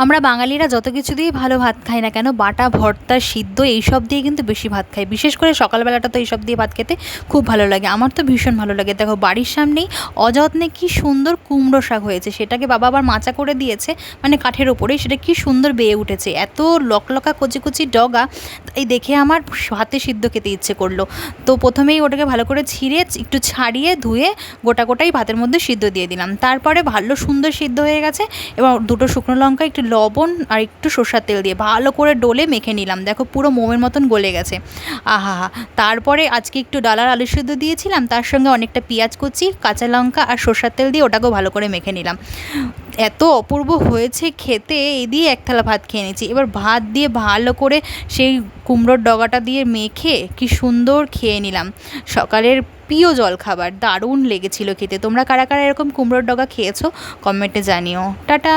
আমরা বাঙালিরা যত কিছু দিয়েই ভালো ভাত খাই না কেন, বাটা, ভর্তা, সিদ্ধ এইসব দিয়ে কিন্তু বেশি ভাত খাই। বিশেষ করে সকালবেলাটা তো এইসব দিয়ে ভাত খেতে খুব ভালো লাগে। আমার তো ভীষণ ভালো লাগে। দেখো বাড়ির সামনেই অযত্নে কি সুন্দর কুমড়ো শাক হয়েছে, সেটাকে বাবা আবার মাচা করে দিয়েছে, মানে কাঠের ওপরেই, সেটা কি সুন্দর বেয়ে উঠেছে, এত লকলকা কচি কচি ডগা। তাই দেখে আমার ভাতে সিদ্ধ খেতে ইচ্ছে করলো। তো প্রথমেই ওটাকে ভালো করে ছিঁড়ে একটু ছাড়িয়ে ধুয়ে গোটা গোটাই ভাতের মধ্যে সিদ্ধ দিয়ে দিলাম। তারপরে ভালো সুন্দর সিদ্ধ হয়ে গেছে। এবার দুটো শুকনো লঙ্কা, একটু লবণ আর একটু সর্ষের তেল দিয়ে ভালো করে ডলে মেখে নিলাম। দেখো পুরো মোমের মতন গলে গেছে। আহা হা। তারপরে আজকে একটু ডালার আলু সিদ্ধ দিয়েছিলাম, তার সঙ্গে অনেকটা পেঁয়াজ কুচি, কাঁচা লঙ্কা আর সর্ষের তেল দিয়ে ওটাকেও ভালো করে মেখে নিলাম। এত অপূর্ব হয়েছে খেতে, এই দিয়ে এক থালা ভাত খেয়ে নিয়েছি। এবার ভাত দিয়ে ভালো করে সেই কুমড়োর ডগাটা দিয়ে মেখে কি সুন্দর খেয়ে নিলাম। সকালের প্রিয় জলখাবার, দারুণ লেগেছিল খেতে। তোমরা কারা কারা এরকম কুমড়োর ডগা খেয়েছো কমেন্টে জানিও। টাটা।